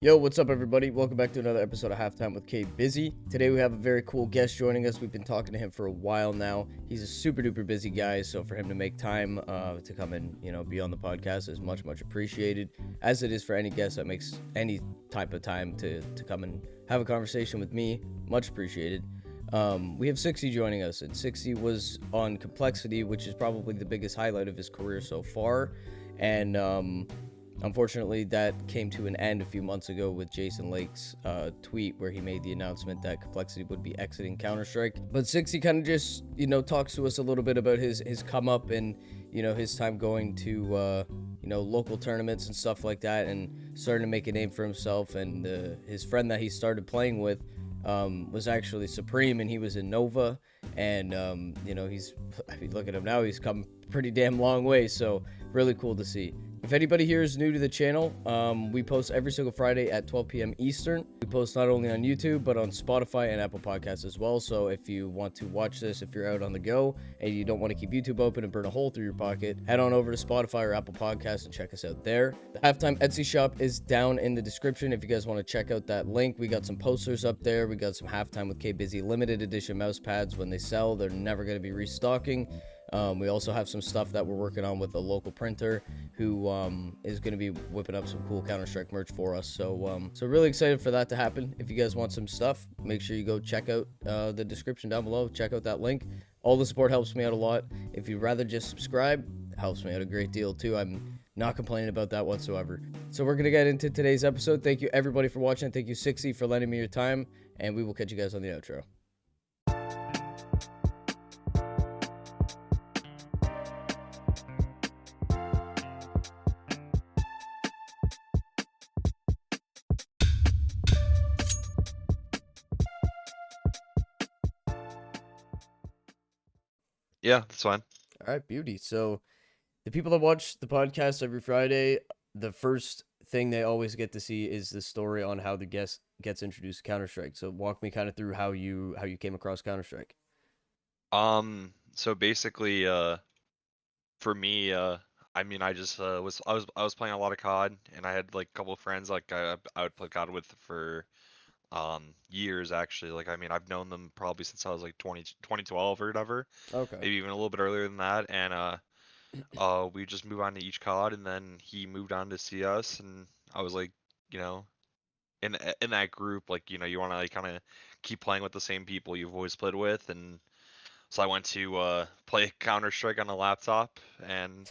Yo, what's up, everybody? Welcome back to another episode of Halftime with Bizzy. Today we have a very cool guest joining us. We've been talking to him for a while now. He's a super duper busy guy, so for him to make time to come and be on the podcast is much appreciated. As it is for any guest that makes any type of time to come and have a conversation with me, much appreciated. We have Cxzi joining us, and Cxzi was on Complexity, which is probably the biggest highlight of his career so far, and unfortunately, that came to an end a few months ago with Jason Lake's tweet where he made the announcement that Complexity would be exiting Counter-Strike. But Cxzi kind of just, talks to us a little bit about his come up and, his time going to, local tournaments and stuff like that and starting to make a name for himself. And his friend that he started playing with was actually Supreme, and he was in Nova. And, if you look at him now, he's come pretty damn long way. So really cool to see. If anybody here is new to the channel, we post every single Friday at 12 p.m. Eastern. We post not only on YouTube, but on Spotify and Apple Podcasts as well. So if you want to watch this, if you're out on the go and you don't want to keep YouTube open and burn a hole through your pocket, head on over to Spotify or Apple Podcasts and check us out there. The Halftime Etsy shop is down in the description if you guys want to check out that link. We got some posters up there. We got some Halftime with Bizzy limited edition mouse pads. When they sell, they're never going to be restocking. We also have some stuff that we're working on with a local printer who is going to be whipping up some cool Counter-Strike merch for us. So really excited for that to happen. If you guys want some stuff, make sure you go check out the description down below. Check out that link. All the support helps me out a lot. If you'd rather just subscribe, it helps me out a great deal too. I'm not complaining about that whatsoever. So we're going to get into today's episode. Thank you everybody for watching. Thank you Cxzi for lending me your time, and we will catch you guys on the outro. Yeah, that's fine. All right, beauty. So the people that watch the podcast every Friday, the first thing they always get to see is the story on how the guest gets introduced to Counter-Strike. So walk me kind of through how you came across Counter-Strike. So basically, for me, I mean, I just I was playing a lot of COD, and I had like a couple of friends like I would play COD with for years actually. Like I mean, I've known them probably since I was like 2012 or whatever, Okay. maybe even a little bit earlier than that. And we just moved on to each COD, and then he moved on to CS, and I was like, you know, in that group, like you want to like kind of keep playing with the same people you've always played with, and so I went to play Counter-Strike on a laptop and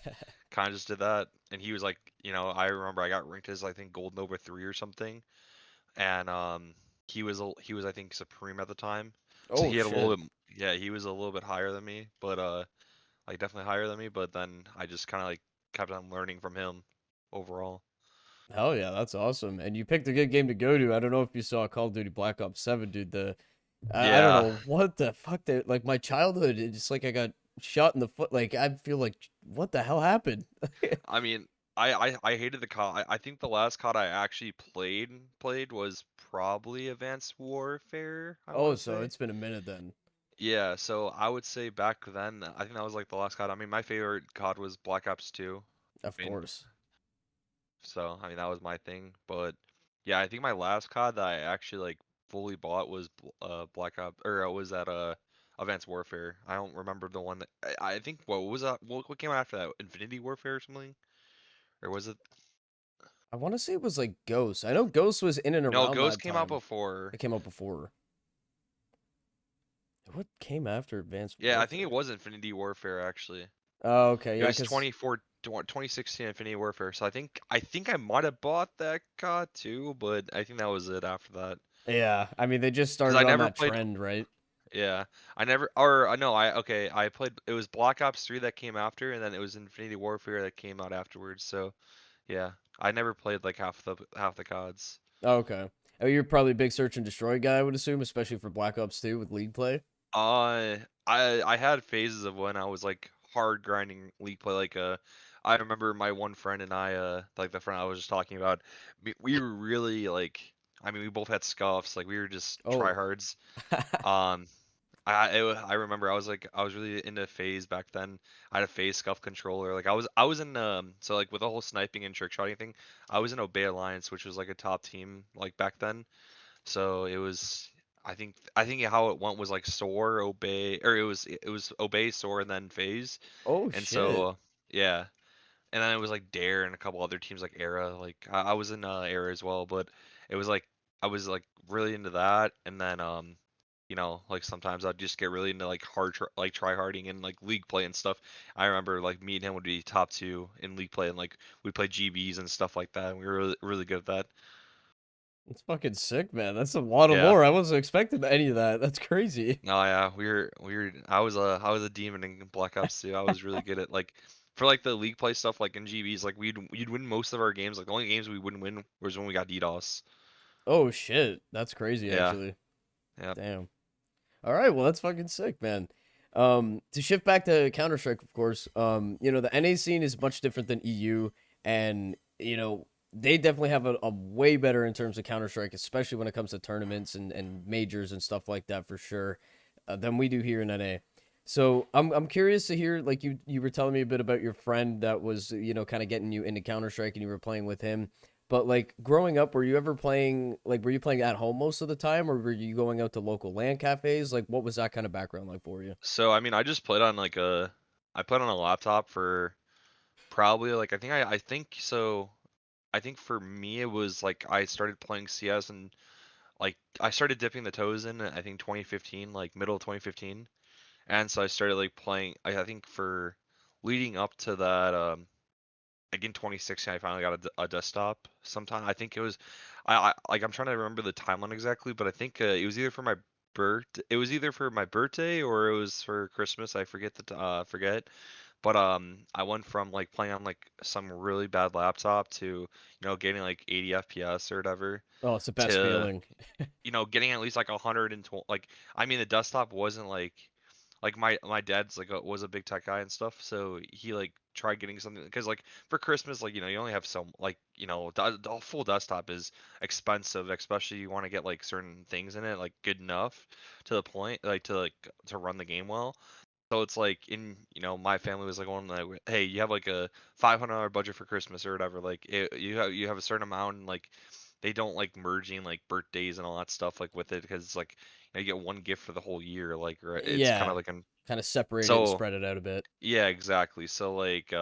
kind of just did that. And he was like, I remember I got ranked as I think Gold Nova 3 or something, and he was I think Supreme at the time, so Oh he had a little shit. bit, yeah, he was a little bit higher than me, but like definitely higher than me. But then I just kind of like kept on learning from him overall. Hell yeah, that's awesome. And you picked a good game to go to. I don't know if you saw Call of Duty Black Ops 7, dude. I don't Yeah, know what the fuck like my childhood, it's just like I got shot in the foot. Like I feel like what the hell happened? I mean, I hated the COD. I think the last COD I actually played was probably Advanced Warfare, I Oh, want to so say. it's been a minute then. Yeah, so I would say back then, I think that was like the last COD. I mean, my favorite COD was Black Ops 2. Of I mean, course. so I mean that was my thing. But yeah, I think my last COD that I actually like fully bought was Black Ops, or was that Advanced Warfare. I don't remember the one that I think what was that? What came out after that? Infinity Warfare or something? Or was it? I want to say it was like Ghost. I know Ghost was in and No, around Ghost that came out time. before. It came out before. What came after Advanced Yeah, I think it Warfare? was Infinity Warfare actually. Oh, okay, It yeah, was cause 2016 Infinity Warfare. So I think I might have bought that COD too, but I think that was it after that. yeah, I mean they just Because I started on never that played. trend, right? Yeah, I never. Or no, I played. It was Black Ops 3 that came after, and then it was Infinity Warfare that came out afterwards. So yeah, I never played like half the CODs. Oh, okay. Oh, you're probably a big search and destroy guy, I would assume, especially for Black Ops 2 with league play. I had phases of when I was like hard grinding league play. Like I remember my one friend and I like the friend I was just talking about. We were really like. I mean, we both had scuffs. Like we were just Oh. tryhards. Um, I remember I was really into phase back then. I had a phase scuff controller. Like I was in so like with the whole sniping and trick shotting thing, I was in Obey Alliance, which was like a top team like back then. So it was I think how it went was like Soar, Obey, or it was Obey, Soar, and then phase. Oh And shit. so yeah, and then it was like Dare and a couple other teams like Era. Like I was in Era as well, but it was like I was like really into that, and then like sometimes I'd just get really into like like try harding and like league play and stuff. I remember like me and him would be top two in league play, and like we'd play GBs and stuff like that, and we were really good at that. It's fucking sick, man. That's a lot of Yeah. lore. I wasn't expecting any of that. That's crazy. No, yeah, we were. I was a demon in Black Ops 2. I was really good at like for like the league play stuff, like in GBs, like we'd win most of our games. Like the only games we wouldn't win was when we got DDoS. Oh shit. That's crazy Yeah, actually. yeah. Damn. All right, well that's fucking sick, man. To shift back to Counter Strike, of course. The NA scene is much different than EU, and they definitely have a way better in terms of Counter Strike, especially when it comes to tournaments and majors and stuff like that for sure, than we do here in NA. So I'm curious to hear, like you were telling me a bit about your friend that was kind of getting you into Counter Strike and you were playing with him. But like growing up, were you playing at home most of the time, or were you going out to local LAN cafes? Like what was that kind of background like for you? So I mean, I just played on like I played on a laptop for probably like I think so. I think for me it was like I started playing CS and like I started dipping the toes in I think 2015, like middle of 2015. And so I started like playing. I think for leading up to that, like in 2016, I finally got a desktop. Sometime I think it was, like I'm trying to remember the timeline exactly, but I think it was either for my It was either for my birthday or it was for Christmas. I forget forget. But I went from like playing on like some really bad laptop to getting like 80 FPS or whatever Oh, it's the best to feeling. getting at least like 120. Like I mean, the desktop wasn't like my dad's like was a big tech guy and stuff, so he like tried getting something because like for Christmas, like you only have some like the full desktop is expensive, especially you want to get like certain things in it like good enough to the point to run the game well. So it's like my family was like one like, hey, you have like a $500 budget for Christmas or whatever. Like you have a certain amount, and like they don't like merging like birthdays and all that stuff like with it because it's like you get one gift for the whole year. Like right, it's kind Yeah, of like an kind of separate it and so spread it out a bit. yeah, exactly. So like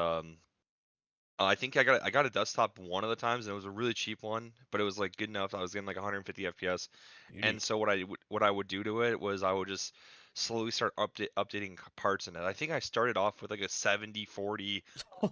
I think I got a desktop one of the times and it was a really cheap one, but it was like good enough. I was getting like 150 FPS. And Beauty. so what I would do to it was I would just slowly start updating parts in it. I think I started off with like a 7040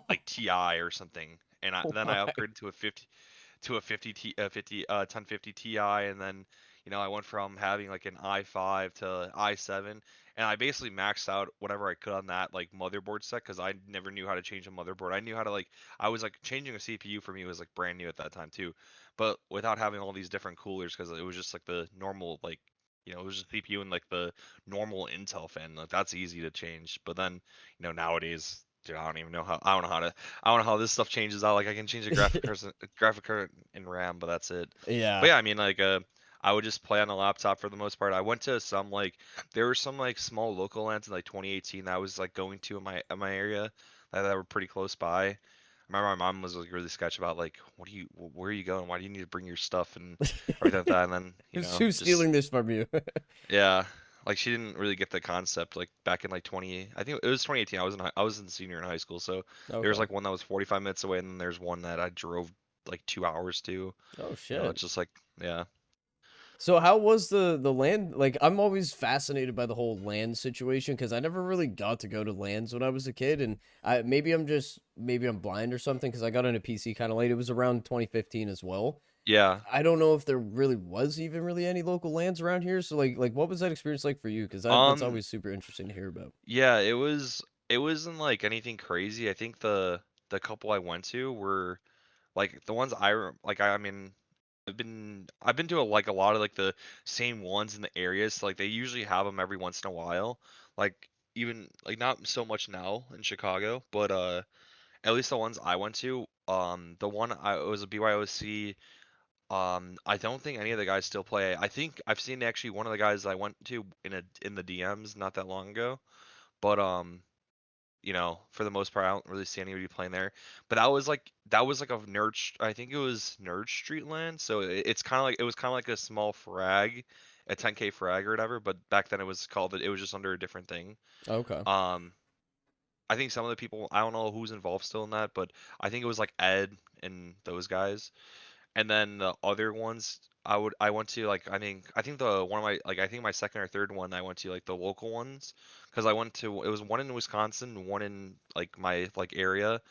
like TI or something, and Oh then I my. upgraded to a 1050 Ti, and then I went from having like an i5 to i7, and I basically maxed out whatever I could on that like motherboard set because I never knew how to change a motherboard. I knew how to like I was like changing a CPU for me was like brand new at that time too, but without having all these different coolers because it was just like the normal like it was just CPU and like the normal Intel fan. Like that's easy to change, but then nowadays. Dude, I don't even know how. I don't know how this stuff changes out. Like I can change the graphic card and RAM, but that's it. But Yeah. yeah, I mean like I would just play on the laptop for the most part. I went to some like there were some like small local lands in like 2018 that I was like going to in my area that were pretty close by. I remember my mom was like really sketchy about like where are you going? Why do you need to bring your stuff and everything like that? And then Who's just stealing this from you? yeah, like she didn't really get the concept like back in like I think it was 2018. I was in senior in high school, so there was Okay. like one that was 45 minutes away, and then there's one that I drove like 2 hours to. Oh shit. It's just like yeah, So how was the land? Like I'm always fascinated by the whole land situation because I never really got to go to lands when I was a kid, and maybe I'm blind or something because I got into PC kind of late. It was around 2015 as well. yeah. I don't know if there really was even really any local lands around here. So like what was that experience like for you? Because that's Um, always super interesting to hear about. yeah, it wasn't like anything crazy. I think the couple I went to were like the ones like I mean I've been to like a lot of like the same ones in the areas. So, like they usually have them every once in a while. Like even like not so much now in Chicago, but at least the ones I went to, the one I it was a BYOC I don't think any of the guys still play. I think I've seen actually one of the guys I went to in the DMs not that long ago. But for the most part, I don't really see anybody playing there. But that was like a I think it was Nerd Street Land. So it's kind of like it was kind of like a small frag, a 10K frag or whatever. But back then it was just under a different thing. Okay. Um, I think some of the people I don't know who's involved still in that, but I think it was like Ed and those guys. And then the other ones I went to like I think the one of my like I think my second or third one I went to like the local ones because I went to it was one in Wisconsin, one in like my like area,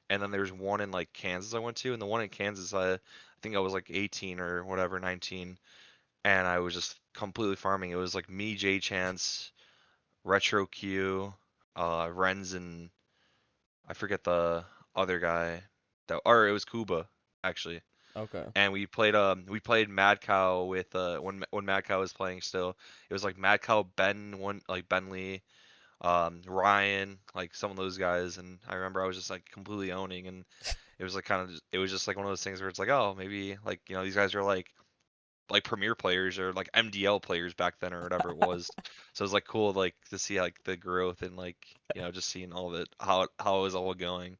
and then there's one in like Kansas I went to, and the one in Kansas I think I was like 18 or whatever 19, and I was just completely farming. It was like me, J Chance, Retro Q, Renz, and I forget the other guy that or it was Kuba actually, Okay. and we played Mad Cow with when Mad Cow was playing still. It was like Mad Cow, Ben one like Ben Lee, Ryan, like some of those guys, and I remember I was just like completely owning, and it was like it was just like one of those things where it's like, oh, maybe like these guys are like premier players or like MDL players back then or whatever it was. So it was like cool like to see like the growth and like just seeing all of it how it was all going.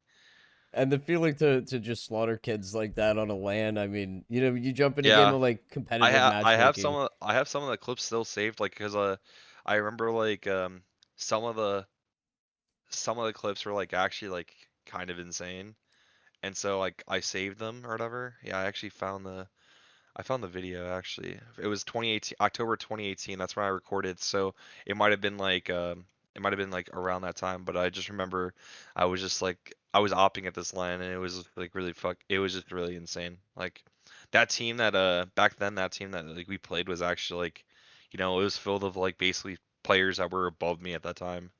And the feeling to just slaughter kids like that on a LAN, I mean, you jump in a game Yeah, of like competitive matchmaking. I have some of the clips still saved like because I remember like some of the clips were like actually like kind of insane, and so like I saved them or whatever. Yeah, I found the video actually. It was 2018 October 2018. That's when I recorded. So it might have been like it might have been like around that time, but I just remember I was just like I was opting at this line and it was like really it was just really insane. Like that team that back then that team that like we played was actually like it was filled with like basically players that were above me at that time.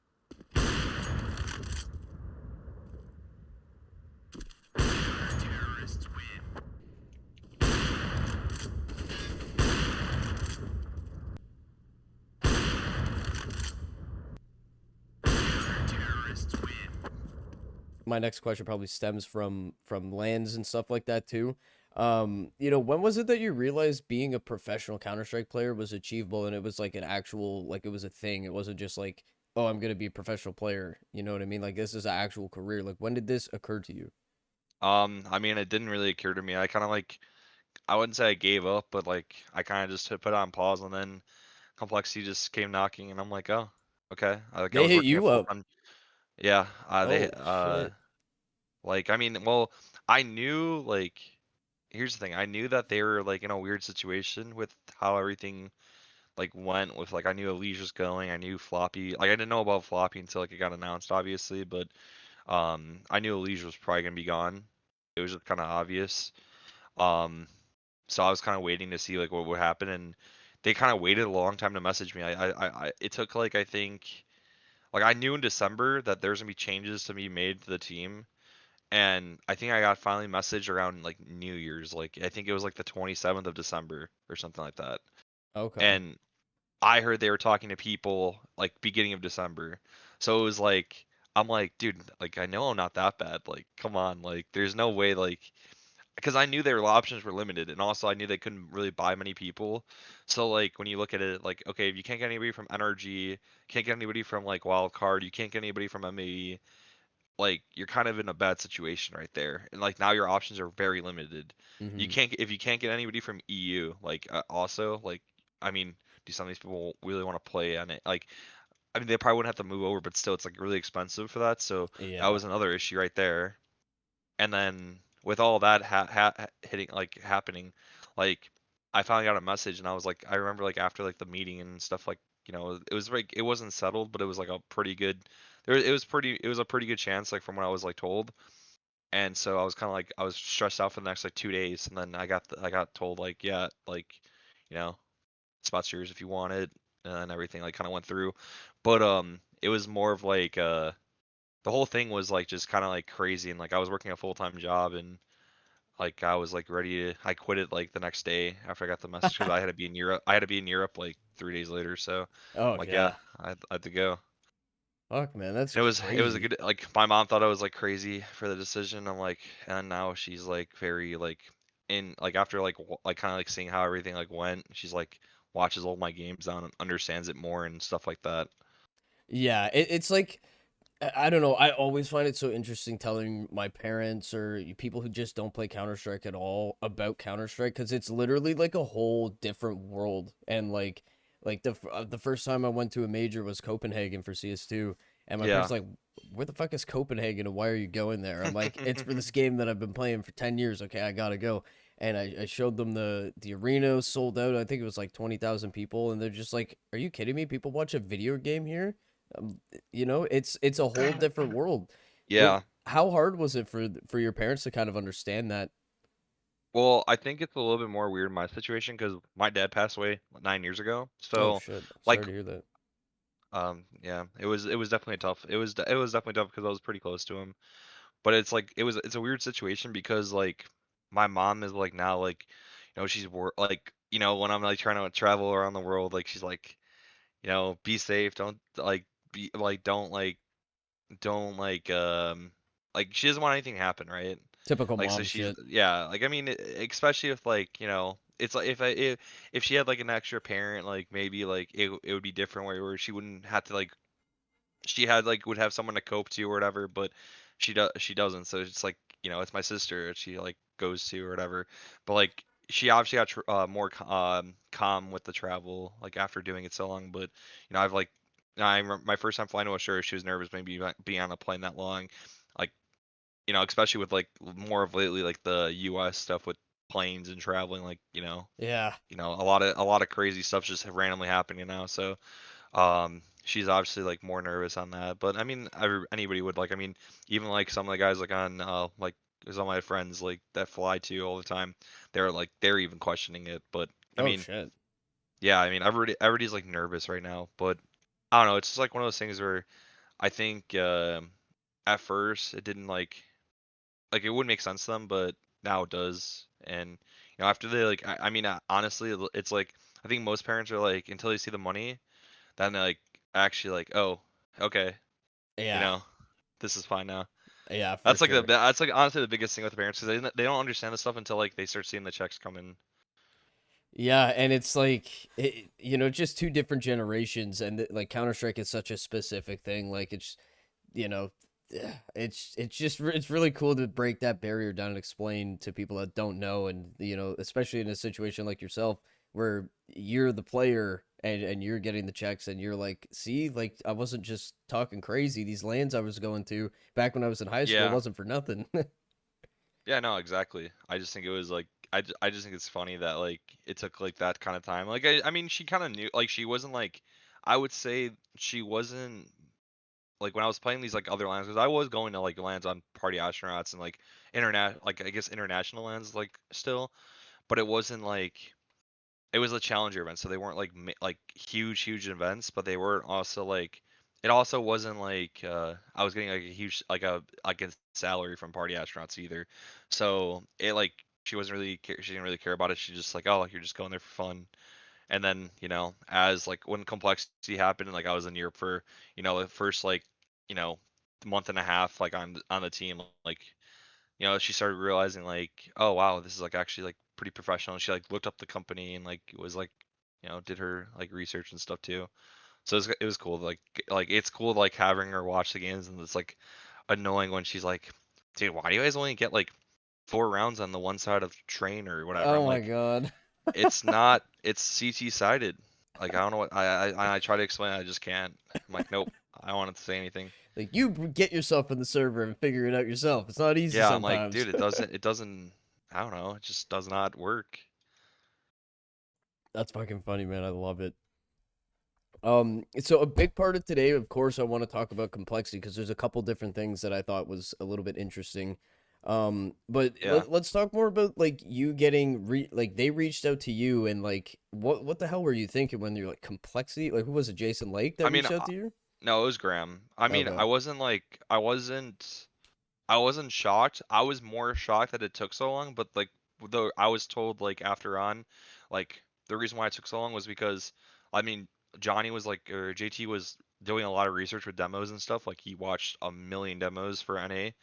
My next question probably stems from lands and stuff like that too. When was it that you realized being a professional Counter-Strike player was achievable and it was like an actual like it was a thing. It wasn't just like, oh, I'm gonna be a professional player. You know what I mean? Like this is an actual career. Like when did this occur to you? I mean, it didn't really occur to me. I kind of like I wouldn't say I gave up, but like I kind of just put it on pause, and then Complexity just came knocking, and I'm like, oh, okay. Like I They was hit working a you full up. time. Yeah, they Oh shit. like I mean, well, I knew like here's the thing. I knew that they were like in a weird situation with how everything like went with like I knew Elise was going. I knew Floppy. Like I didn't know about Floppy until like it got announced, obviously, but I knew Elise was probably gonna be gone. It was just kind of obvious. Um, so I was kind of waiting to see like what would happen, and they kind of waited a long time to message me. It took like I think like I knew in December that there's gonna be changes to be made to the team, and I think I got finally messaged around like New Year's, like I think it was like the 27th of December or something like that, Okay. and I heard they were talking to people like beginning of December, so it was like I'm like, dude, like I know I'm not that bad, like come on, like there's no way like because I knew their options were limited, and also I knew they couldn't really buy many people. So like when you look at it, like okay, if you can't get anybody from NRG, can't get anybody from like Wild Card, you can't get anybody from MAE, like you're kind of in a bad situation right there. And like now your options are very limited. You Mm-hmm. can't if you can't get anybody from EU, like also like I mean, do some of these people really want to play on it? Like I mean, they probably wouldn't have to move over, but still, it's like really expensive for that. So that Yeah. was another issue right there. And then with all that hitting like happening, like I finally got a message, and I was like, I remember like after like the meeting and stuff, like it was like it wasn't settled, but it was like a pretty good. It was a pretty good chance, like from what I was like told. And so I was kind of like I was stressed out for the next like 2 days, and then I got told like yeah, like you know, spot's yours if you want it, and everything like kind of went through. But it was more of like the whole thing was like just kind of like crazy, and like I was working a full-time job, and like I was like ready to I quit it like the next day after I got the message because I had to be in Europe. I had to be in Europe like 3 days later, so I'm Oh like yeah, yeah. I had to go. Fuck man, that's And it was a crazy. good like my mom thought I was like crazy for the decision. I'm like and now she's like very like and like after like kind of like seeing how everything like went, she's like watches all my games on and understands it more and stuff like that. Yeah, it's like I don't know. I always find it so interesting telling my parents or people who just don't play Counter Strike at all about Counter Strike because it's literally like a whole different world. And like the first time I went to a major was Copenhagen for CS2, and my parents Yeah. like, "Where the fuck is Copenhagen and why are you going there?" I'm like, "It's for this game that I've been playing for 10 years. Okay, I gotta go." And I showed them the arena sold out. I think it was like 20,000 people, and they're just like, "Are you kidding me? People watch a video game here?" Um, it's a whole different world. What Yeah. how hard was it for your parents to kind of understand that? Well, I think it's a little bit more weird in my situation because my dad passed away 9 years ago. Oh So, shit. Sorry like, to hear that. yeah, it was definitely tough. It was definitely tough because I was pretty close to him. But it's like it's a weird situation because like my mom is like now like she's like when I'm like trying to travel around the world like she's like be safe, don't like be like don't like she doesn't want anything to happen, right? Typical Like so mom she's shit. yeah, like I mean especially if like it's like if she had like an extra parent like maybe like it would be different where she wouldn't have to like she had like would have someone to cope to or whatever, but she doesn't. So it's like it's my sister. She like goes to or whatever. But like she obviously got more calm with the travel like after doing it so long. But I've like I remember my first time flying to Australia, she was nervous maybe being on a plane that long, like especially with like more of lately like the U.S. stuff with planes and traveling, like Yeah. a lot of crazy stuff just randomly happening now. So she's obviously like more nervous on that, but I mean, anybody would like. I mean, even like some of the guys like on like some of my friends like that fly to all the time, they're even questioning it. But I Oh mean, shit. yeah, I mean, everybody's like nervous right now. But I don't know. It's just like one of those things where I think at first it didn't like it wouldn't make sense to them, but now it does. And after they like, I mean, honestly, it's like I think most parents are like until they see the money then like actually like, oh, okay, you Yeah. know, this is fine now. Yeah, for That's like sure. that's like honestly the biggest thing with the parents because they don't understand the stuff until like they start seeing the checks come in. Yeah, and it's like just two different generations, and like Counter Strike is such a specific thing. Like it's you know, it's just it's really cool to break that barrier down and explain to people that don't know, and especially in a situation like yourself where you're the player and you're getting the checks and you're like, see, like I wasn't just talking crazy. These lands I was going to back when I was in high school Yeah, wasn't for nothing. yeah, no, exactly. I just think it was like I just think it's funny that like it took like that kind of time. Like I mean she kind of knew like she wasn't like I would say she wasn't like when I was playing these like other lands because I was going to like lands on party astronauts and like internet like I guess international lands like still, but it wasn't like it was a challenger event, so they weren't like like huge events, but they were also like it also wasn't like I was getting like a huge like a salary from party astronauts either. So it like she didn't really care about it. She just like oh like you're just going there for fun. And then as like when complexity happened, like I was in Europe for the first like you know month and a half like on the team like she started realizing like, oh wow, this is like actually like pretty professional. And she like looked up the company and like was like, did her like research and stuff too. So it was cool. Like it's cool like having her watch the games and it's like annoying when she's like, dude, why do you guys only get like 4 rounds on the one side of the train or whatever? I'm Oh my like, god. it's not. It's CT sided. Like I don't know what I try to explain. I just can't. I'm like, nope. I don't want to say anything. Like you get yourself in the server and figure it out yourself. It's not easy Yeah, I'm like, sometimes. dude, it doesn't. I don't know. It just does not work. That's fucking funny, man. I love it. So a big part of today, of course, I want to talk about complexity because there's a couple different things that I thought was a little bit interesting. But Yeah. let's talk more about like you getting like they reached out to you and like what the hell were you thinking when you're like complexity? Like who was it, Jason Lake that I mean, reached out to you? no, it was Graham. I mean, Okay. I wasn't shocked. I was more shocked that it took so long. But like, though I was told like after on, like the reason why it took so long was because, I mean, Johnny was like, or JT was doing a lot of research with demos and stuff. Like he watched a million demos for NA,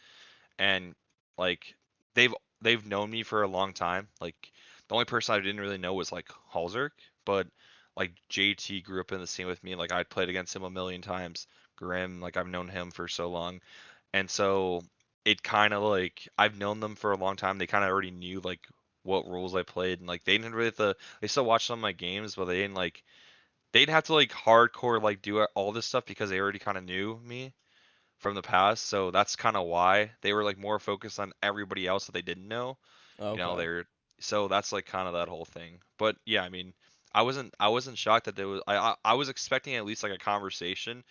and like they've they've known me for a long time. Like the only person I didn't really know was like Halzerk, but like JT grew up in the scene with me. Like I'd played against him a million times. Grim, like I've known him for so long, and so it kind of like I've known them for a long time. They kind of already knew like what rules I played, and like they didn't really have to. They still watched some of my games, but they didn't like they'd have to like hardcore like do all this stuff because they already kind of knew me from the past. So that's kind of why they were like more focused on everybody else that they didn't know. You know, Okay. they're so that's like kind of that whole thing. But yeah, I mean, I wasn't shocked that there was I was expecting at least like a conversation.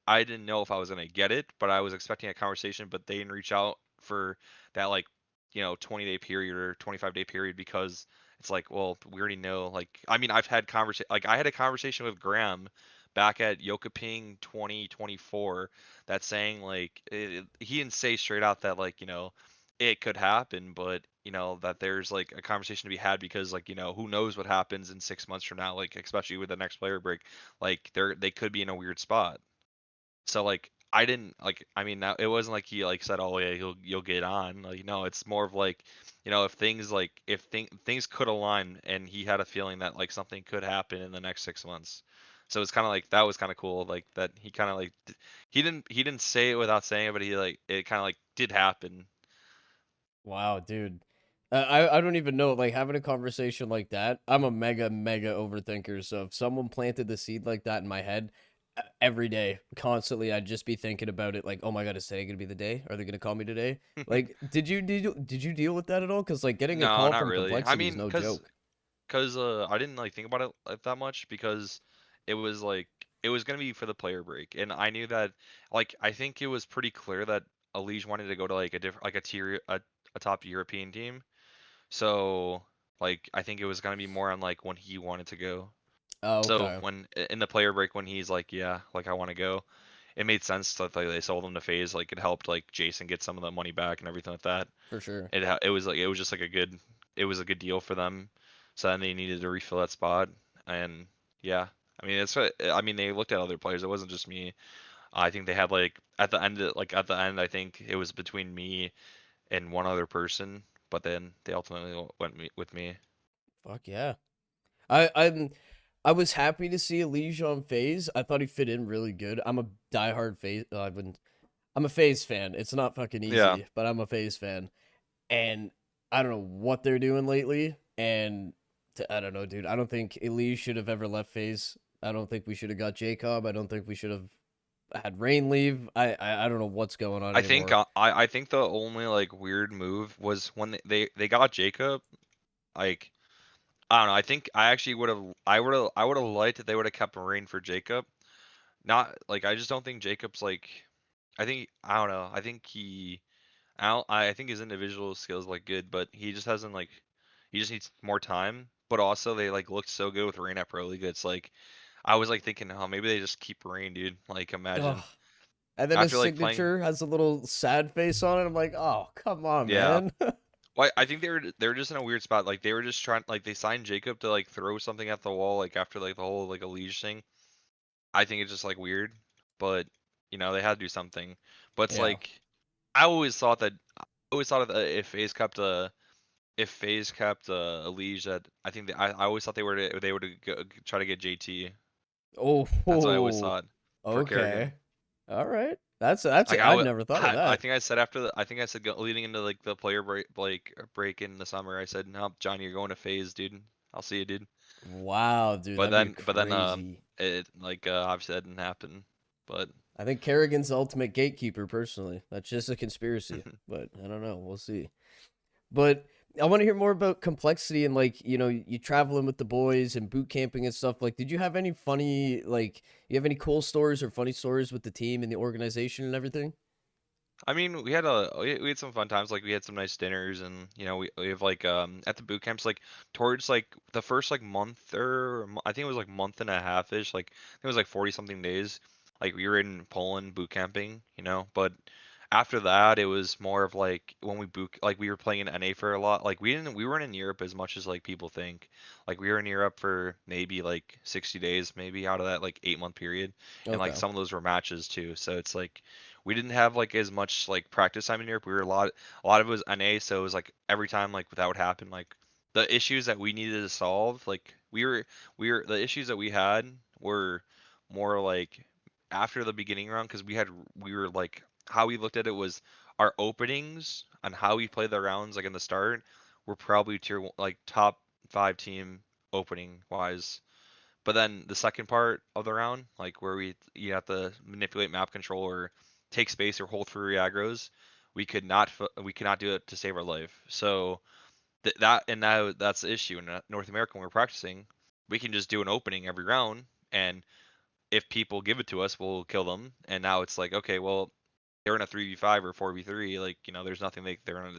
I didn't know if I was gonna get it, but I was expecting a conversation. But they didn't reach out for that like 20-day period or 25-day period because it's like, well, we already know. Like, I mean, I've had conversation like I had a conversation with Graham back at Yokaping 2024 that's saying like he didn't say straight out that like it could happen, but that there's like a conversation to be had because like who knows what happens in 6 months from now, like especially with the next player break, like they could be in a weird spot. So like I didn't like I mean it wasn't like he like said, oh yeah, you'll get on, like no, it's more of like if things like if things could align and he had a feeling that like something could happen in the next 6 months. So it's kind of like that was kind of cool, like that he kind of like he didn't say it without saying it, but he like it kind of like did happen. Wow, dude. I don't even know. Like having a conversation like that, I'm a mega overthinker. So if someone planted the seed like that in my head every day, constantly, I'd just be thinking about it. Like, oh my god, is today gonna be the day? Are they gonna call me today? Like, did you deal with that at all? Because like getting a No, call not from really. I complexity is mean, no cause joke. cause I didn't like think about it like that much because it was like it was gonna be for the player break, and I knew that like I think it was pretty clear that Elige wanted to go to like a different like a top European team. So like I think it was gonna be more on like when he wanted to go. Oh, So okay, when in the player break when he's like yeah like I want to go, it made sense that like they sold him to FaZe. Like it helped like Jason get some of the money back and everything like that. for sure. It was like it was just like it was a good deal for them. So then they needed to refill that spot, and yeah, I mean I mean they looked at other players. It wasn't just me. I think they had like at the end I think it was between me and one other person, but then they ultimately with me. Fuck yeah. I'm I was happy to see Elijah on Phase. I thought he fit in really good. I'm a diehard Phase. I'm a Phase fan. It's not fucking Yeah, easy, but I'm a Phase fan. And I don't know what they're doing lately. And I don't know, dude. I don't think Elise should have ever left Phase. I don't think we should have got Jacob. I don't think we should have had Rain leave. I don't know what's going on anymore. I think the only like weird move was when they got Jacob. Like I don't know. I think I actually I would have liked if they would have kept Marine for Jacob. Not like I just don't think Jacob's like I don't know. I think his individual skills like good, but he just hasn't like he just needs more time. But also they like looked so good with Rain at Pro League. It's like I was like thinking, oh maybe they just keep Rain, dude. Like Ugh. imagine And then his after like playing signature has a little sad face on it. I'm like, oh, come on, yeah. man. Well, I think they were just in a weird spot. Like they were just trying like they signed Jacob to like throw something at the wall like after like the whole like Elige thing. I think it's just like weird, but they had to do something. But it's Yeah. like I always thought that if FaZe kept a liege that I think I always thought they would try to get JT. That's what I always Oh, thought for Kerrigan. okay. All right. That's Like I'd never thought of I that. think I said after I think I said leading into like the player break in the summer. I said no, Johnny, you're going to FaZe, dude. I'll see you, dude. Wow, dude, that'd be But then crazy. it like obviously that didn't happen. But I think Kerrigan's the ultimate gatekeeper, personally. That's just a conspiracy, but I don't know. We'll see. But I want to hear more about complexity and like you traveling with the boys and boot camping and stuff. Like, did you have any funny you have any cool stories or funny stories with the team and the organization and everything? I mean, we had some fun times. Like we had some nice dinners, and we have like at the boot camps like towards like the first like month or I think it was like month and a half ish. Like I think it was like 40 something days. Like we were in Poland boot camping, but after that, it was more of like when we were playing in NA for a lot. Like we weren't in Europe as much as like people think. Like we were in Europe for maybe like 60 days, maybe out of that like 8 month period, and like Okay. some of those were matches too. So it's like we didn't have like as much like practice time in Europe. We were a lot of it was NA, so it was like every time like that would happen, like the issues that we needed to solve, like we were the issues that we had were more like after the beginning round because we were like how we looked at it was our openings and how we played the rounds like in the start were probably like top 5 team opening wise. But then the second part of the round, like where you have to manipulate map control or take space or hold through aggros, we could not do it to save our life. So that's the issue in North America when we're practicing. We can just do an opening every round, and if people give it to us, we'll kill them. And now it's like, okay, well, they're in a 3v5 or 4v3, like, there's nothing they're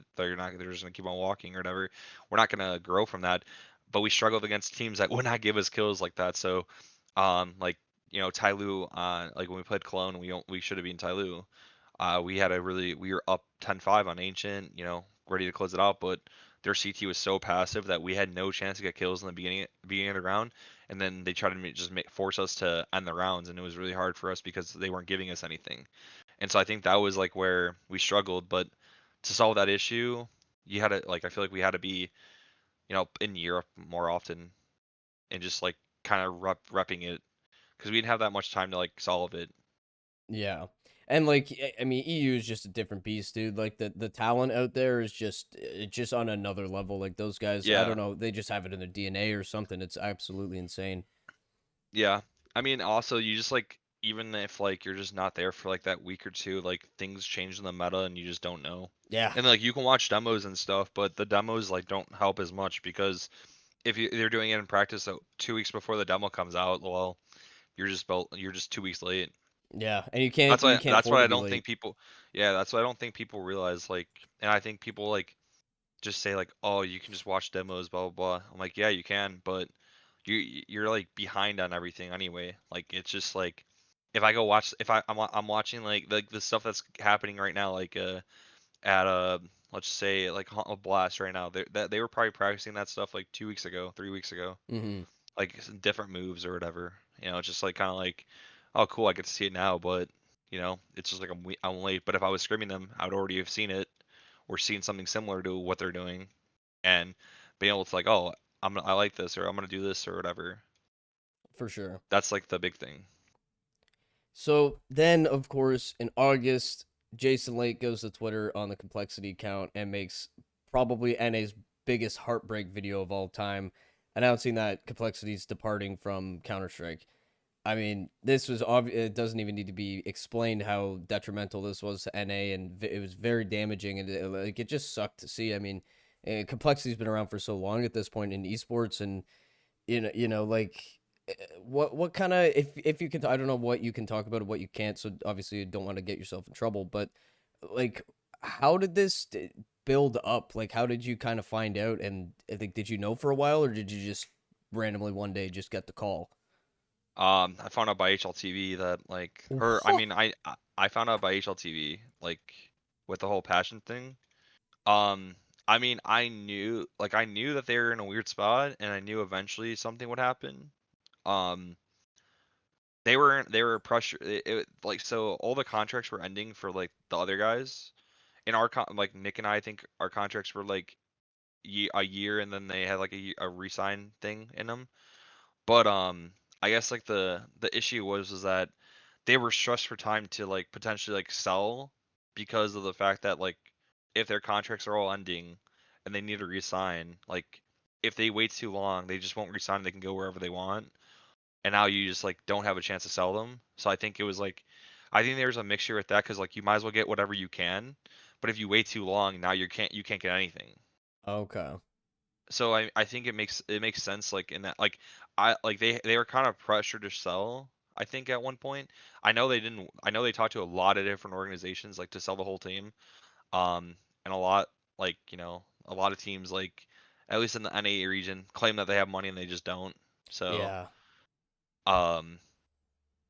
just gonna keep on walking or whatever. We're not gonna grow from that. But we struggled against teams that would not give us kills like that. So like, Tyloo, like when we played Cologne, we should have been Tyloo. We were up 10-5 on Ancient, ready to close it out, but their CT was so passive that we had no chance to get kills in the beginning of the round, and then they tried to force us to end the rounds, and it was really hard for us because they weren't giving us anything. And so I think that was like where we struggled. But to solve that issue, you had to like I feel like we had to be, in Europe more often and just like kind of repping it because we didn't have that much time to like solve it. Yeah. And like I mean EU is just a different beast, dude. Like the talent out there is just on another level. Like those guys, I Yeah, don't know, they just have it in their DNA or something. It's absolutely insane. yeah. I mean, also you just like even if like you're just not there for like that week or two, like things change in the meta and you just don't know. Yeah. And like you can watch demos and stuff, but the demos like don't help as much because if they're doing it in practice so 2 weeks before the demo comes out, well, you're just 2 weeks late. Yeah. And you can't That's afford what to I be don't think late. people yeah, that's what I don't think people realize, like, and I think people like just say like, "Oh, you can just watch demos, blah blah blah." I'm like, "Yeah, you can, but you're like behind on everything anyway." Like it's just like if I go watch if I'm watching like the stuff that's happening right now like at let's say like a blast right now. They were probably practicing that stuff like 2 weeks ago, 3 weeks ago, Mhm. like some different moves or whatever. It's just like kind of like, oh, cool, I get to see it now, but it's just like I'm late. But if I was scrimming them, I would already have seen it or seen something similar to what they're doing, and being able to like, oh, I like this or I'm gonna do this or whatever. For sure. That's like the big thing. So then, of course, in August, Jason Lake goes to Twitter on the Complexity account and makes probably NA's biggest heartbreak video of all time, announcing that Complexity's departing from Counter Strike. I mean, this was obvious. It doesn't even need to be explained how detrimental this was to NA, and it was very damaging, and like it just sucked to see. I mean, Complexity's been around for so long at this point in esports, and like what kind of if you can I don't know what you can talk about and what you can't, so obviously you don't want to get yourself in trouble, but like how did this build up? Like how did you kind of find out? And I think did you know for a while, or did you just randomly one day just get the call? I found out by HLTV that like her. I What? mean, I found out by HLTV like with the whole passion thing. Um, I mean, I knew that they were in a weird spot, and I knew eventually something would happen. Um, they were pressure like so all the contracts were ending for like the other guys. In like Nick and I think our contracts were like a year, and then they had like a resign thing in them. But I guess like the issue was that they were stressed for time to like potentially like sell because of the fact that like if their contracts are all ending and they need to resign, like if they wait too long, they just won't resign. They can go wherever they want, and now you just like don't have a chance to sell them. So I think it was like, I think there's a mixture with that because like you might as well get whatever you can, but if you wait too long, now you can't get anything. Okay. So I think it makes sense like in that like they were kind of pressured to sell. I think at one point, I know they didn't. I know they talked to a lot of different organizations like to sell the whole team. And a lot like a lot of teams like at least in the NA region claim that they have money and they just don't. So Yeah. um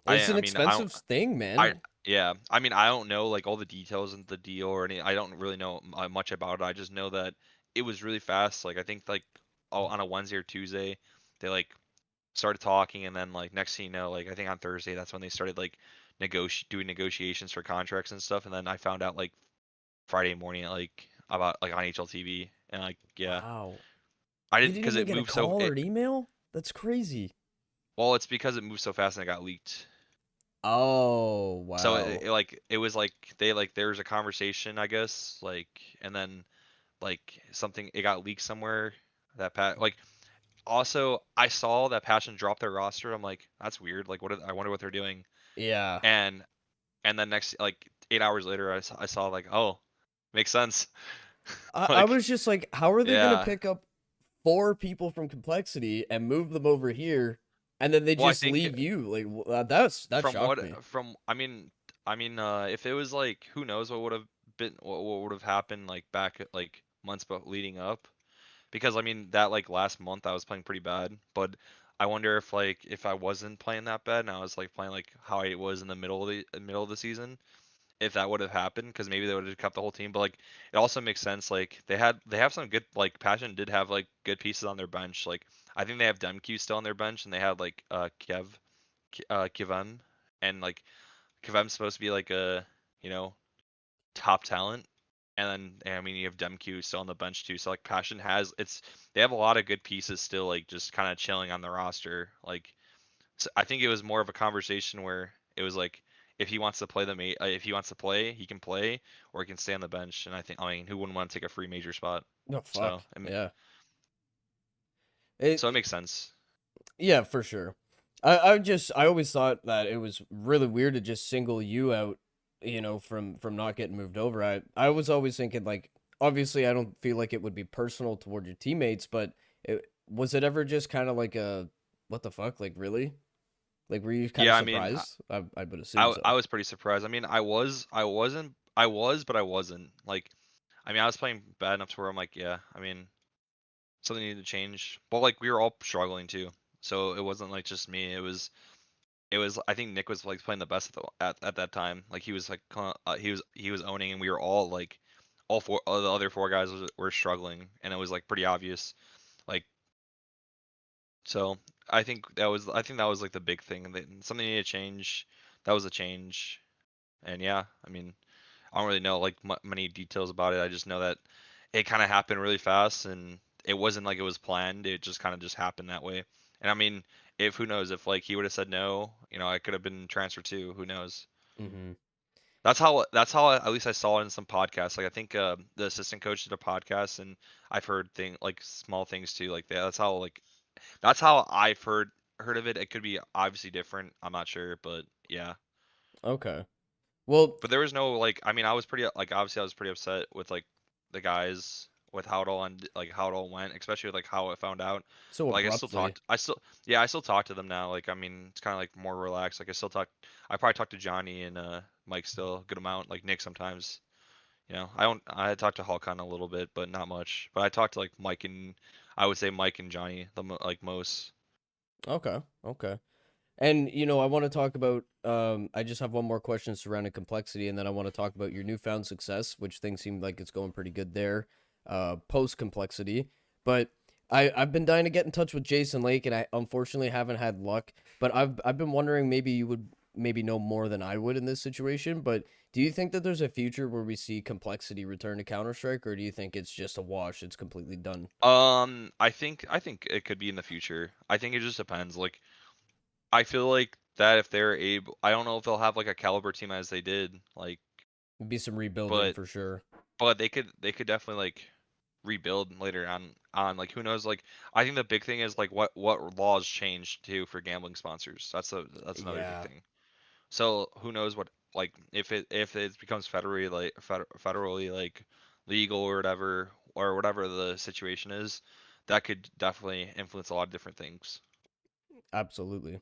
It's I an mean I don't expensive thing, I man. Yeah, I mean, I don't know like all the details of the deal or any. I don't really know much about it. I just know that it was really fast. Like I think like on a Wednesday or Tuesday, they like started talking, and then like next thing you know, like I think on Thursday, that's when they started like doing negotiations for contracts and stuff. And then I found out like Friday morning, like about like on HLTV, and like yeah, Wow. I You didn't didn't because even it get a moved so call or it. an email? That's crazy. Well, it's because it moved so fast and it got leaked. Oh, So wow. it was like they like there was a conversation, I guess, like, and then like something it got leaked somewhere that like also I saw that Passion dropped their roster. I'm like, that's weird. Like, I wonder what they're doing. Yeah. And then next like 8 hours later, I saw like, oh, makes sense. I Like, was just like, how are they gonna yeah. pick up 4 people from Complexity and move them over here, and then they Well, I just think leave you? Like, that from shocked me. if it was like, who knows what would have been, what would have happened like back at like months but leading up. Because I mean that like last month I was playing pretty bad, but I wonder if like if I wasn't playing that bad and I was like playing like how I was in the middle of the season, if that would have happened, because maybe they would have kept the whole team. But like it also makes sense. Like they have some good, like Passion did have like good pieces on their bench. Like I think they have Demq still on their bench, and they had like Kivem, and like Kivem's supposed to be like a, you know, top talent. And then I mean you have Demq still on the bench too. So like Passion has it's they have a lot of good pieces still, like just kind of chilling on the roster. Like so I think it was more of a conversation where it was like if he wants to play if he wants to play, he can play, or he can stay on the bench. And I mean, who wouldn't want to take a free major spot? No, So fuck. Yeah. It, so it makes sense. yeah, for sure. I always thought that it was really weird to just single you out, from not getting moved over. I was always thinking like, obviously I don't feel like it would be personal toward your teammates, but was it ever just kind of like a what the fuck, like really? Like were you kind of Yeah, I mean, surprised? I would assume I so. was pretty surprised. I mean, but I wasn't. Like, I mean, I was playing bad enough to where I'm like, yeah, I mean, something needed to change. But like, we were all struggling too, so it wasn't like just me. It was. I think Nick was like playing the best at that time. Like he was like he was owning, and we were all like, all four the other four guys were struggling, and it was like pretty obvious. Like so, I think that was like the big thing. Something needed to change. That was a change, and yeah, I mean, I don't really know like many details about it. I just know that it kind of happened really fast, and it wasn't like it was planned. It just kind of just happened that way. And I mean, if who knows if like he would have said no, I could have been transferred too. Who knows? Mm-hmm. That's how at least I saw it in some podcasts. Like I think the assistant coach did a podcast, and I've heard like small things too. Like that's how I've heard of it. It could be obviously different. I'm not sure, but yeah. Okay. Well, But there was no like I mean I was pretty like obviously I was pretty upset with like the guys with how it all like how it all went, especially with like how I found out. so But like abruptly. I still talk to them now. Like I mean it's kind of like more relaxed. Like I probably talk to Johnny and Mike still a good amount. Like Nick sometimes. I talk to Hulkon a little bit, but not much. But I talk to like Mike and I would say Mike and Johnny like most. Okay. Okay. And I want to talk about I just have one more question surrounding complexity, and then I want to talk about your newfound success, which things seem like it's going pretty good there, post complexity. But I've been dying to get in touch with Jason Lake, and I unfortunately haven't had luck. But I've been wondering, maybe you would maybe know more than I would in this situation. But do you think that there's a future where we see complexity return to Counter Strike, or do you think it's just a wash? It's completely done. I think it could be in the future. I think it just depends. Like I feel like that if they're able, I don't know if they'll have like a caliber team as they did, like, Be some rebuilding but for sure. they could definitely like rebuild later on. Like who knows? Like I think the big thing is like what laws changed too for gambling sponsors. That's another big Yeah, thing. So who knows what like if it becomes federally like legal or whatever the situation is, that could definitely influence a lot of different things. absolutely.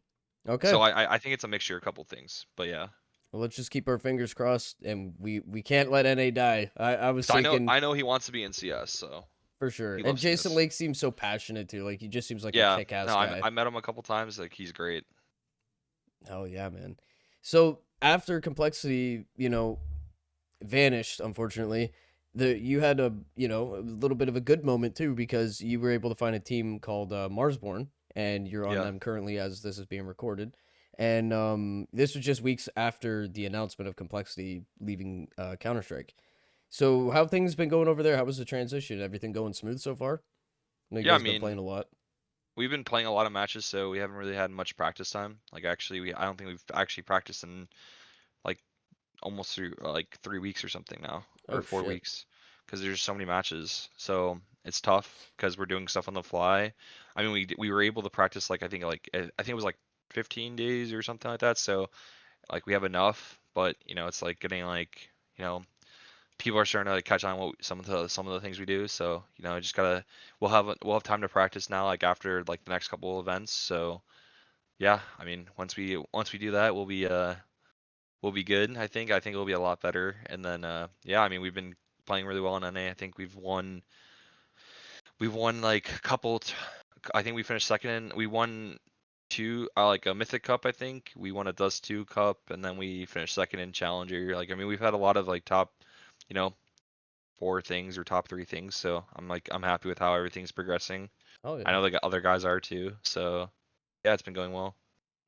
Okay. So I think it's a mixture of a couple things, but yeah. Well, let's just keep our fingers crossed, and we can't let NA die. I was So thinking I know he wants to be in CS, so for sure. he And loves Jason CS. Lake seems so passionate too. Like he just seems like a Yeah, kick-ass no, guy. I met him a couple times. Like he's great. Oh yeah, man. So after complexity, vanished, unfortunately, you had a little bit of a good moment too because you were able to find a team called Marsborne, and you're on Yeah. them currently as this is being recorded. And this was just weeks after the announcement of complexity leaving Counter-Strike. So how have things been going over there? How was the transition? Everything going smooth so far? I know you Yeah, I guys been playing mean, a lot. we've been playing a lot of matches, so we haven't really had much practice time. Like actually, I don't think we've actually practiced in like almost through like 3 weeks or something now, or Oh four shit. weeks, because there's so many matches. So it's tough because we're doing stuff on the fly. I mean, we were able to practice like I think it was like 15 days or something like that. So like we have enough, but it's like getting like people are starting to like catch on what some of the things we do. So just gotta we'll have time to practice now, like after like the next couple of events. So yeah, I mean once we do that, we'll be good. I think it'll be a lot better. And then yeah, I mean we've been playing really well in NA. I think we've won like a couple. I think we finished second. We won two like a Mythic Cup. I think we won a Dust 2 Cup, and then we finished second in Challenger. Like I mean we've had a lot of like top, you know, four things or top three things. So I'm happy with how everything's progressing. Oh I yeah. know the other guys are too. So yeah, it's been going well.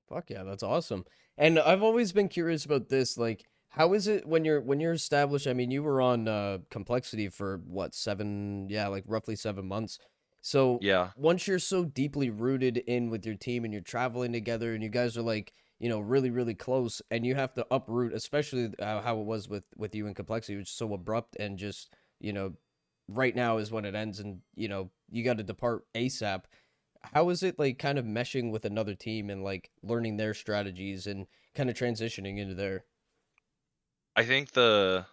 Fuck yeah, that's awesome. And I've always been curious about this. Like, how is it when you're established? I mean, you were on complexity for what, 7, yeah, like roughly 7 months. So Yeah. once you're so deeply rooted in with your team and you're traveling together and you guys are like, really, really close, and you have to uproot, especially how it was with you in complexity, which is so abrupt and just, you know, right now is when it ends, and you got to depart ASAP. How is it like kind of meshing with another team and like learning their strategies and kind of transitioning into there? I think I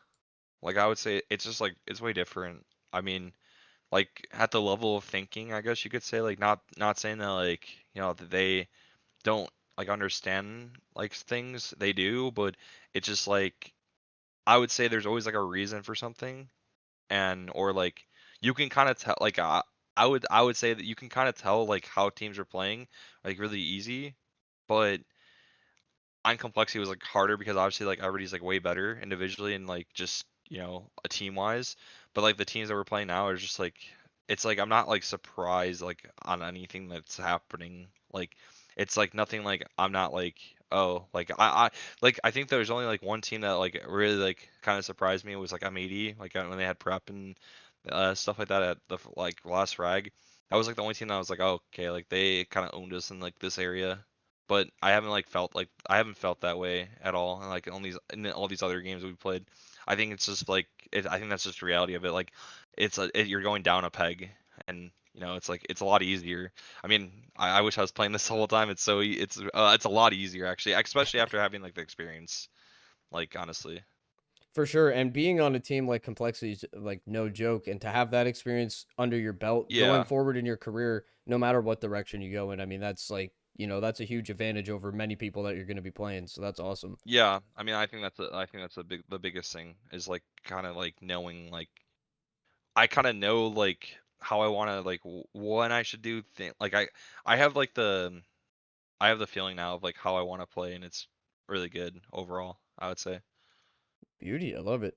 would say it's just like it's way different. I mean, like at the level of thinking, I guess you could say, like not saying that like that they don't like understand like things, they do, but it's just like I would say there's always like a reason for something, and or like you can kind of tell like I would say that you can kind of tell like how teams are playing like really easy, but on complexity was like harder because obviously like everybody's like way better individually and like just a team wise, but like the teams that we're playing now are just like it's like I'm not like surprised like on anything that's happening. Like it's like nothing, like I'm not like, oh, like I think there's only like one team that like really like kind of surprised me. It was like M80, like when they had prep and stuff like that at the like last frag. That was like the only team that I was like, oh, okay, like they kind of owned us in like this area, but I haven't felt that way at all. And like on these in all these other games we played, I think it's just like I think that's just the reality of it. Like you're going down a peg, and it's like it's a lot easier. I mean, I wish I was playing this the whole time. It's a lot easier actually, especially after having like the experience. Like honestly, For sure. And being on a team like complexity is like no joke. And to have that experience under your belt going yeah, forward in your career, no matter what direction you go in, I mean, that's like, that's a huge advantage over many people that you're going to be playing. So that's awesome. yeah. I mean, I think that's the biggest thing is like kind of like knowing like I kind of know like how I want to like when I should do thing. Like I have the feeling now of like how I want to play, and it's really good overall, I would say. Beauty. I love it.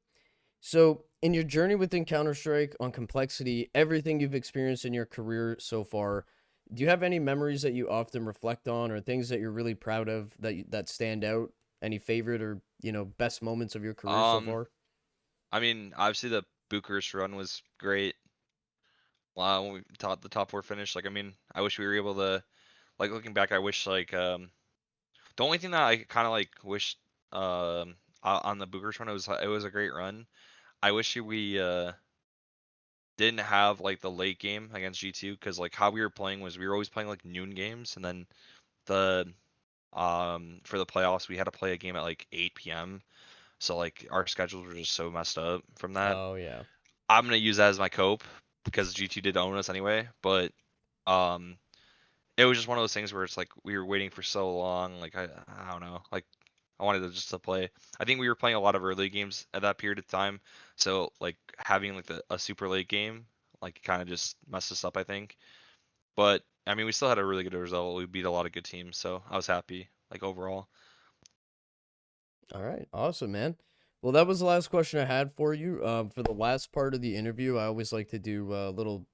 So, in your journey within Counter Strike on complexity, everything you've experienced in your career so far, do you have any memories that you often reflect on, or things that you're really proud of that stand out? Any favorite or best moments of your career so Um, far? I mean, obviously the Bucharest run was great. When we taught the top four finish, like I mean, I wish we were able to like looking back, I wish like the only thing that I kind of like wish on the Bucharest run, it was a great run. I wish we didn't have like the late game against G2, because like how we were playing was we were always playing like noon games, and then the for the playoffs we had to play a game at like 8 p.m. So like our schedules were just so messed up from that. Oh yeah. I'm gonna use that as my cope because G2 did own us anyway, but um it was just one of those things where it's like we were waiting for so long, like I don't know, like I wanted to just to play. I think we were playing a lot of early games at that period of time, so like having like a super late game like kind of just messed us up, I think. But I mean, we still had a really good result. We beat a lot of good teams, so I was happy like overall. All right, awesome, man. Well, that was the last question I had for you. For the last part of the interview, I always like to do a little,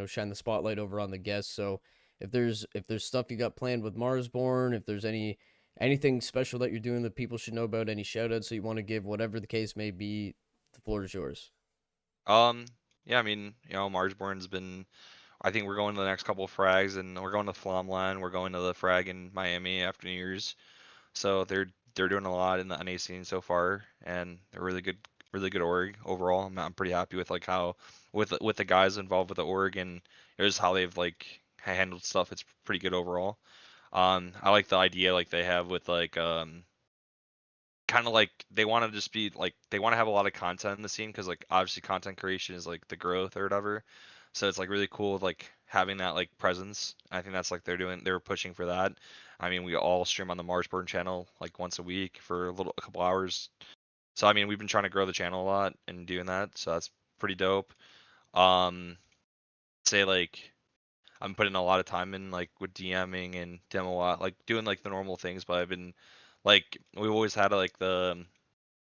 shine the spotlight over on the guests. So, if there's stuff you got planned with Marsborne, if there's anything special that you're doing that people should know about, any shout outs that you want to give, whatever the case may be, the floor is yours. Um, yeah, I mean, Marsborne's been. I think we're going to the next couple of frags, and we're going to LAN. We're going to the frag in Miami after New Year's. So they're doing a lot in the NA scene so far, and they're really good org overall. I'm pretty happy with like how with the guys involved with the org and just how they've like handled stuff. It's pretty good overall. I like the idea like they have with like kind of like they want to just be like they want to have a lot of content in the scene because like obviously content creation is like the growth or whatever. So it's like really cool like having that like presence. I think that's like they're pushing for that. I mean, we all stream on the Marsborne channel like once a week for a couple hours. So I mean, we've been trying to grow the channel a lot and doing that. So that's pretty dope. Um, say like I'm putting a lot of time in like with DMing and demo a lot, like doing like the normal things. But I've been like we've always had like the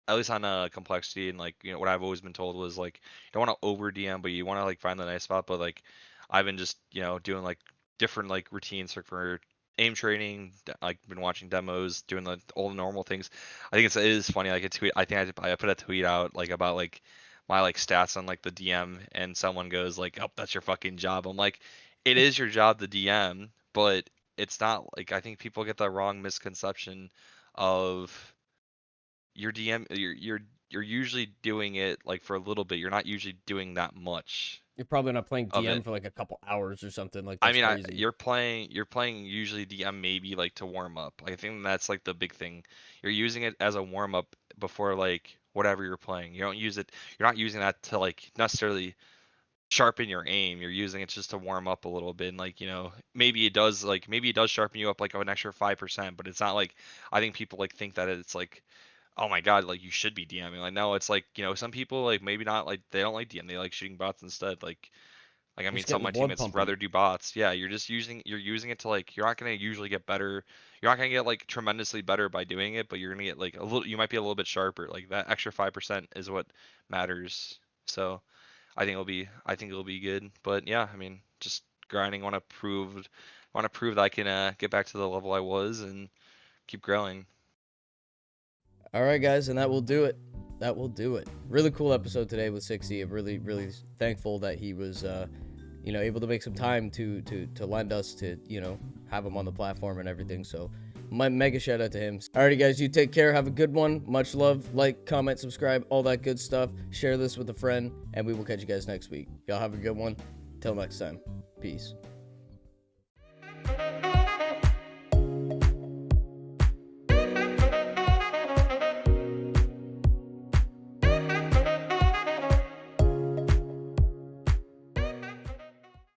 at least on complexity and like what I've always been told was like you don't want to over DM, but you want to like find the nice spot. But like I've been just doing like different like routines for aim training, like been watching demos, doing all the normal things. I think it is funny. Like a tweet, I think I put a tweet out like about like my like stats on like the DM, and someone goes like, "Oh, that's your fucking job." I'm like, it is your job to DM, but it's not like I think people get the wrong misconception of your DM you're usually doing it like for a little bit. You're not usually doing that much You're probably not playing of DM it. for like a couple hours or something. Like I that's mean, crazy. you're playing usually DM maybe like to warm up. Like, I think that's like the big thing. You're using it as a warm up before like whatever you're playing. You don't use it. You're not using that to like necessarily sharpen your aim. You're using it just to warm up a little bit. And like maybe it does sharpen you up like an extra 5%. But it's not like I think people like think that it's like oh my god, like you should be DMing. Like no, it's like some people like maybe not like they don't like DM, they like shooting bots instead. Like I mean, Just some getting of the my blood teammates pumping. rather do bots. Yeah, you're using it to like you're not gonna usually get better. You're not gonna get like tremendously better by doing it, but you're gonna get like a little. You might be a little bit sharper. Like that extra 5% is what matters. So I think it'll be good. But yeah, I mean, just grinding. Want to prove that I can get back to the level I was and keep growing. All right, guys, and that will do it. That will do it. Really cool episode today with Cxzi. I'm really, really thankful that he was, able to make some time to lend us to, have him on the platform and everything. So, my mega shout out to him. Alrighty, guys, you take care. Have a good one. Much love. Like, comment, subscribe, all that good stuff. Share this with a friend, and we will catch you guys next week. Y'all have a good one. Till next time. Peace.